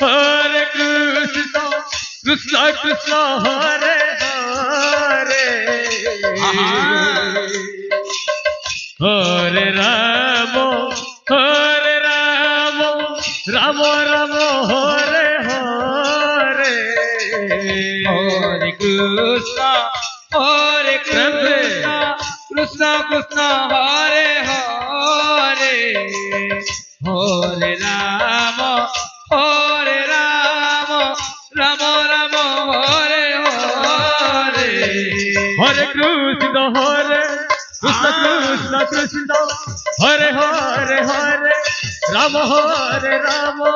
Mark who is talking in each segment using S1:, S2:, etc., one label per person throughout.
S1: Hare Krishna, Krishna Krishna, Hare Hare, Hare Rama, Rama Rama, Hare Hare,
S2: Hare Krishna, Krishna Krishna, Hare Hare, Hare Rama, Rama Rama, Hare Hare,
S1: Hare Krishna, Krishna, Hare Hare, Rama Hare Rama,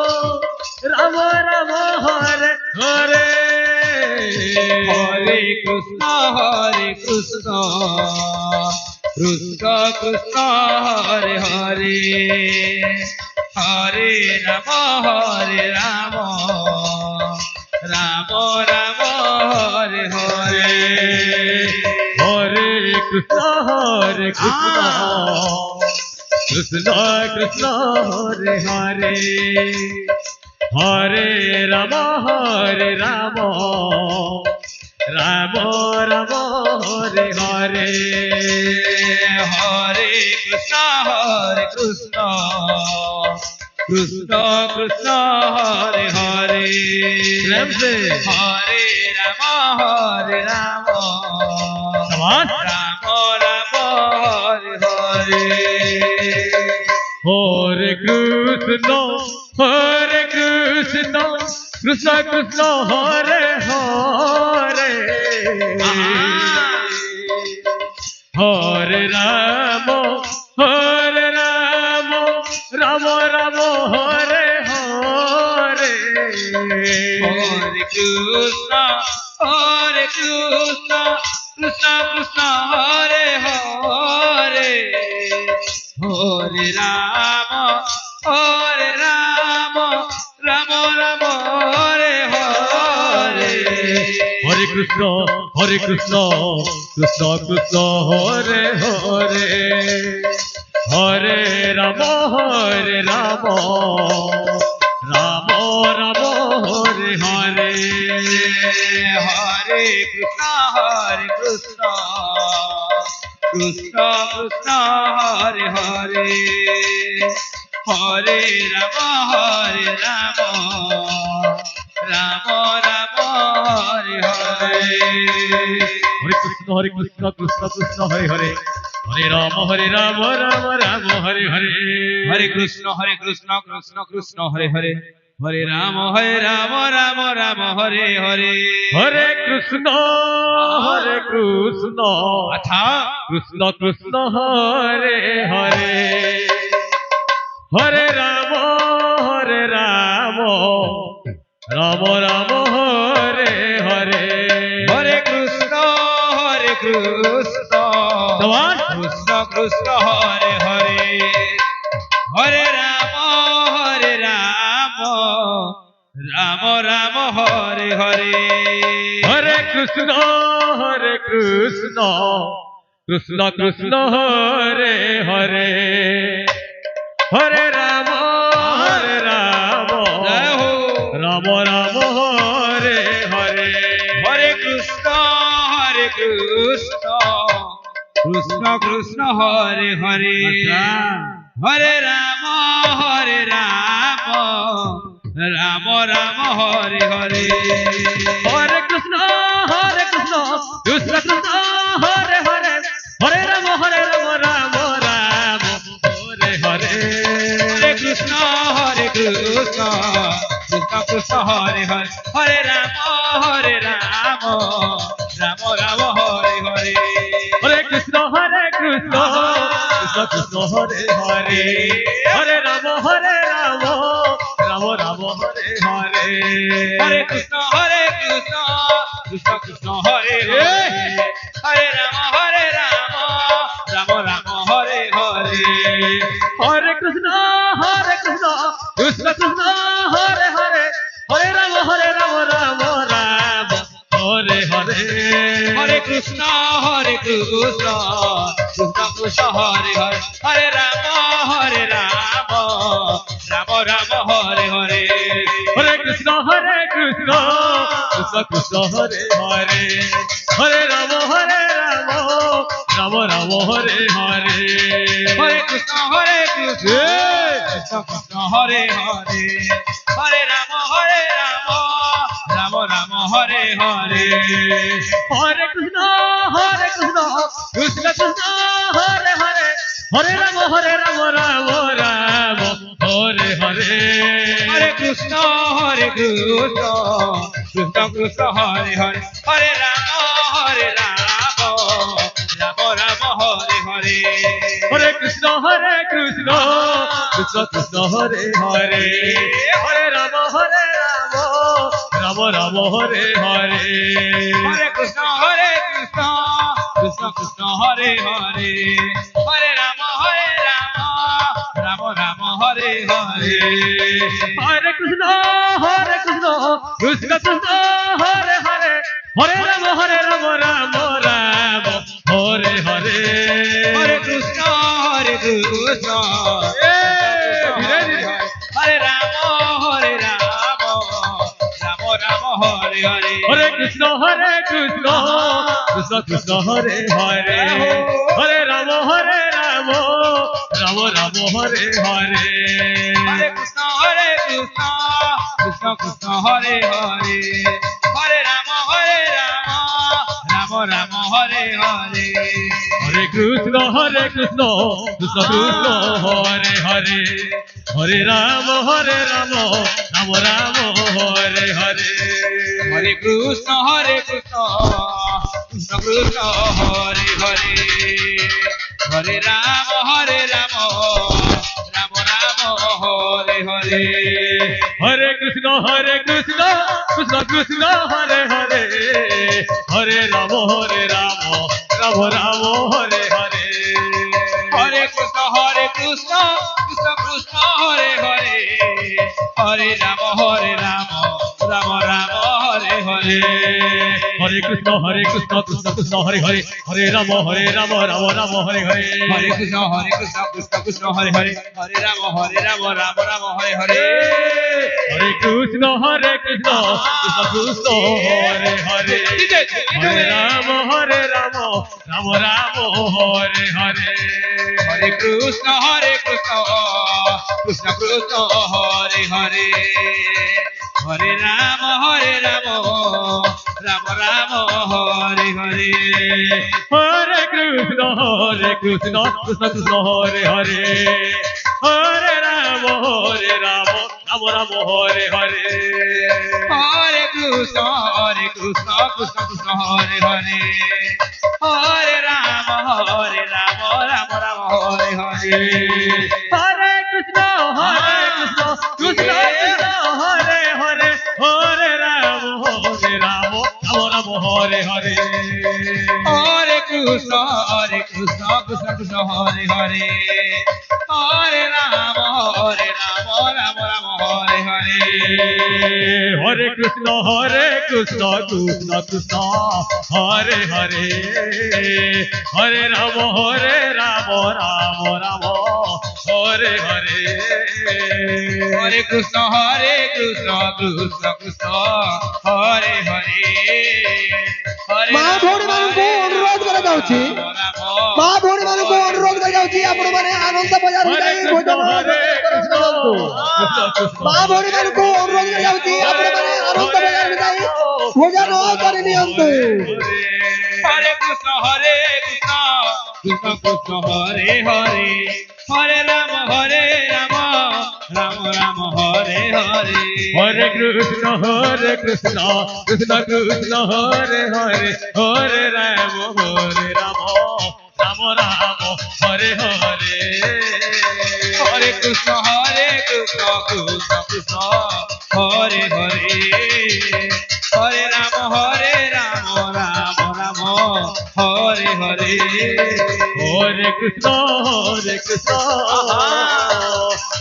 S1: Rama Rama, Hare Hare,
S2: Hare Krishna, Krishna Krishna, Hare Hare, Hare Rama, Rama Rama, Hare Hare,
S1: Hare Krishna, Krishna Krishna, Hare Hare, Hare Rama, Rama Rama, Hare Hare,
S2: Hare Krishna, Krishna Krishna, Hare Hare,
S1: प्रेम से
S2: Hare Rama, Rama
S1: समाज
S2: Rama, Hare Hare,
S1: Hare Krishna, Krishna Krishna, Hare Hare, Hare Rama, Rama Rama, Hare Hare,
S2: Hare Krishna, Krishna Krishna, Hare Hare, Hare Rama, Rama Rama, Hare Hare,
S1: Hare Krishna, Krishna Krishna, Hare Hare, Hare Rama, Rama Rama, Hare Hare,
S2: Hare Krishna, Krishna Krishna, Hare Hare, Hare Rama, Rama Rama, Hare Hare,
S1: Hare Krishna, Krishna Hare Hare, Hare Rama, Rama Hare Hare,
S2: Hare Krishna, Krishna Krishna, Hare Hare, Hare Rama, Rama Hare Hare,
S1: Hare Krishna,
S2: अच्छा
S1: Krishna Hare Hare, Hare Rama, Rama Hare Hare,
S2: Hare Krishna, Krishna Krishna, Hare Hare, Hare Rama, Rama Hare Hare,
S1: Hare Krishna, Krishna Hare Hare, Hare Rama,
S2: जय हो
S1: Rama Hare Hare,
S2: Hare Krishna, Krishna Krishna, Hare Hare, Hare Rama, Rama Hare Hare,
S1: Hare Krishna, Krishna Krishna, Hare Hare, Hare Rama, Rama Hare Hare,
S2: Hare Krishna, Krishna Krishna, Hare Hare, Hare Rama, Rama Hare Hare,
S1: Hare Krishna, Krishna Krishna, Hare Hare, Hare Rama, Rama Hare Hare,
S2: Hare Krishna, Krishna Krishna, Hare Hare, Hare Rama, Rama Hare Hare,
S1: Hare Krishna, Krishna Krishna, Hare Hare, Hare Rama, Rama Hare Hare,
S2: Hare Krishna, Krishna Krishna, Hare Hare, Hare Rama, Ram Ram Hare Hare
S1: Hare Krishna Krishna Krishna Hare Hare Hare Ram Ram Ram Hare Hare
S2: Hare Krishna Krishna Krishna Hare Hare Hare Ram Ram Ram Hare Hare
S1: Hare Krishna Krishna Krishna Hare Hare Hare Ram Ram Ram Hare Hare
S2: Hare Krishna Krishna Krishna Krishna Hare Hare Hare Ram Ram Ram Hare Hare
S1: Hare Krishna Krishna Krishna Krishna Hare Hare Hare Ram Ram Ram Hare Hare
S2: Hare Krishna Krishna Krishna Krishna Hare Hare Hare Ram Ram Ram Hare Hare
S1: Hare Krishna Krishna Krishna Krishna Hare Hare Hare Ram Ram Ram Hare Hare
S2: Hare Krishna Krishna
S1: ধীরে ধীরে
S2: হরে রাম রাম রাম হরে হরে
S1: হরে কৃষ্ণ কৃষ্ণ কৃষ্ণ কৃষ্ণ হরে হরে হরে রাম রাম রাম হরে হরে
S2: হরে কৃষ্ণ কৃষ্ণ কৃষ্ণ হরে হরে হরে রাম রাম রাম হরে হরে
S1: হরে কৃষ্ণ কৃষ্ণ কৃষ্ণ কৃষ্ণ হরে হরে হরে রাম রাম রাম হরে হরে
S2: হরে কৃষ্ণ কৃষ্ণ কৃষ্ণ কৃষ্ণ হরে হরে হরে রাম রাম রাম হরে হরে
S1: হরে কৃষ্ণ কৃষ্ণ কৃষ্ণ হরে হরে হরে রাম রাম রাম হরে হরে
S2: হরে কৃষ্ণ কৃষ্ণ কৃষ্ণ কৃষ্ণ হরে হরে হরে রাম রাম রাম হরে হরে
S1: হরে কৃষ্ণ কৃষ্ণ কৃষ্ণ হরে হরে হরে রাম রাম রাম হরে হরে
S2: হরে কৃষ্ণ কৃষ্ণ কৃষ্ণ হরে হরে হরে রাম রাম রাম হরে হরে
S1: হরে কৃষ্ণ কৃষ্ণ কৃষ্ণ হরে হরে হরে রাম রাম রাম হরে হরে
S2: হরে কৃষ্ণ কৃষ্ণ কৃষ্ণ কৃষ্ণ হরে হরে হরে রাম রাম রাম হরে হরে
S1: হরে কৃষ্ণ কৃষ্ণ কৃষ্ণ হরে হরে হরে রাম রাম রাম হরে হরে
S2: হরে কৃষ্ণ কৃষ্ণ কৃষ্ণ হরে হরে হরে রাম রাম রাম হরে হরে
S1: হরে কৃষ্ণ কৃষ্ণ কৃষ্ণ হরে হরে হরে রাম রাম রাম হরে হরে
S2: হরে কৃষ্ণ কৃষ্ণ কৃষ্ণ কৃষ্ণ হরে হরে হরে রাম রাম রাম হরে হরে
S1: হরে কৃষ্ণ কৃষ্ণ কৃষ্ণ হরে হরে হরে রাম রাম রাম হরে হরে
S2: হরে কৃষ্ণ কৃষ্ণ কৃষ্ণ হরে হরে হরে
S3: মা ভଉଣୀ ମାନଙ୍କୁ ଅନୁରୋଧ କରାଯାଉଛି ମା ଭଉଣୀ ମାନଙ୍କୁ ଅନୁରୋଧ କରାଯାଉଛି ଆପଣ ମାନେ ଆନନ୍ଦ ବଜାରକୁ ଯାଇ ଭୋଜନ କରନ୍ତୁ ମା ଭଉଣୀ ମାନଙ୍କୁ ଅନୁରୋଧ କରାଯାଉଛି ଆପଣ ମାନେ ଆନନ୍ଦ ବଜାରକୁ ଯାଇ ଭୋଜନ କରି ନିଅନ୍ତୁ
S2: হরে কৃষ্ণ কৃষ্ণ কৃষ্ণ হরে হরে হরে রাম রাম রাম হরে হরে
S1: হরে কৃষ্ণ কৃষ্ণ কৃষ্ণ কৃষ্ণ হরে হরে হরে রাম রাম রাম হরে হরে
S2: হরে কৃষ্ণ কৃষ্ণ কৃষ্ণ হরে হরে হরে রাম রাম রাম হরে হরে
S1: হরে কৃষ্ণ কৃষ্ণ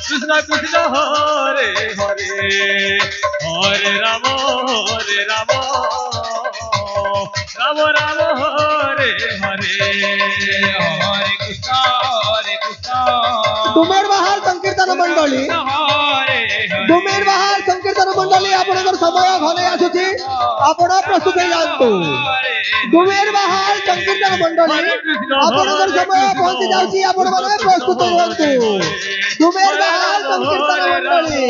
S1: কৃষ্ণ কৃষ্ণ হরে হরে হরে রাম রাম রাম হরে হরে
S2: হরে কৃষ্ণ
S3: तुमर बाहर ସଂକୀର୍ତ୍ତନ ମଣ୍ଡଳୀ
S2: ହରେ ହରେ
S3: ଡୁମେର ବାହାର ସଂକୀର୍ତ୍ତନ ମଣ୍ଡଳୀ ଆପଣଙ୍କର ସମୟ ଘନେ ଆସୁଛି ଆପଣ ପ୍ରସ୍ତୁତ ହେଇଯାଆନ୍ତୁ ଡୁମେର ବାହାର ସଂକୀର୍ତ୍ତନ ମଣ୍ଡଳୀ ଆପଣଙ୍କର ସମୟ ପହଞ୍ଚି ଯାଉଛି ଆପଣମାନେ ପ୍ରସ୍ତୁତ ହୁଅନ୍ତୁ ଡୁମେର ବାହାର ସଂକୀର୍ତ୍ତନ ମଣ୍ଡଳୀ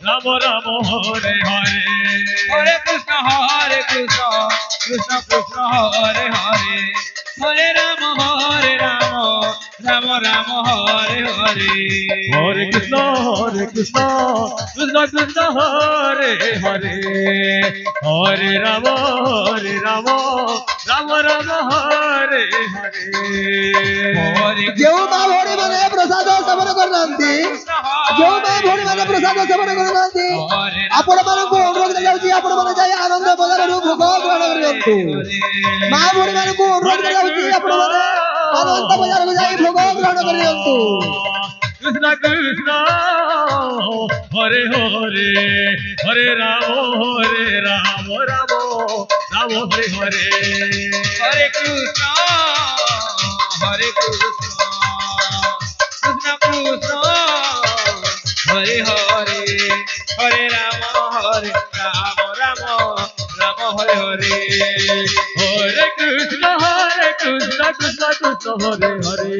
S1: রাম রাম হরে হরে
S2: হরে কৃষ্ণ কৃষ্ণ কৃষ্ণ হরে হরে হরে রাম রাম রাম হরে হরে
S1: হরে কৃষ্ণ কৃষ্ণ কৃষ্ণ হরে হরে হরে রাম রাম রাম হরে হরে
S2: হরে
S3: ଯେଉଁ ମା ଭଉଣୀ ମାନେ ପ୍ରସାଦ ସେବନ କରୁନାହାନ୍ତି ଯେଉଁ ମା ଭଉଣୀ ମାନେ ପ୍ରସାଦ ସେବନ କରୁନାହାନ୍ତି ଆପଣ ମାନଙ୍କୁ ଅନୁରୋଧ କରାଯାଉଛି ଆପଣ ମାନେ ଯାଇ ଆନନ୍ଦ ବଜାରରୁ ଭୋଗ ଗ୍ରହଣ କରିଦିଅନ୍ତୁ ମା ଭଉଣୀ ମାନଙ୍କୁ ଅନୁରୋଧ କରାଯାଉଛି ଆପଣ ମାନେ ଆନନ୍ଦ ବଜାରକୁ ଯାଇ ଭୋଗ ଗ୍ରହଣ କରିଦିଅନ୍ତୁ
S1: কৃষ্ণ কৃষ্ণ হরে হরে হরে রাম রাম রাম হরে হরে
S2: হরে কৃষ্ণ কৃষ্ণ কৃষ্ণ হরে হরে হরে রাম রাম হরে হরে
S1: হরে কৃষ্ণ কৃষ্ণ কৃষ্ণ হরে হরে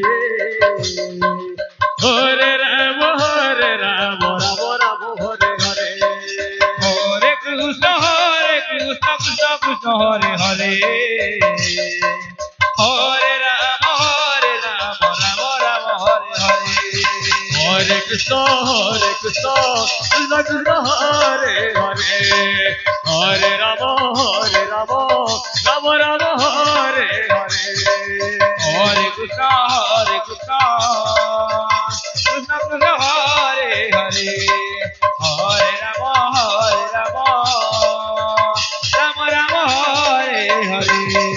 S1: হরে রাম রাম রাম হরে হরে
S2: হরে কৃষ্ণ কৃষ্ণ কৃষ্ণ হরে হরে হরে রাম রাম হরে হরে
S1: হরে কৃষ্ণ কৃষ্ণ কৃষ্ণ হরে হরে হরে রাম রাম রাম হরে হরে
S2: হরে কৃষ্ণ কৃষ্ণ কৃষ্ণ হরে হরে হরে রাম রাম রাম হরে হরে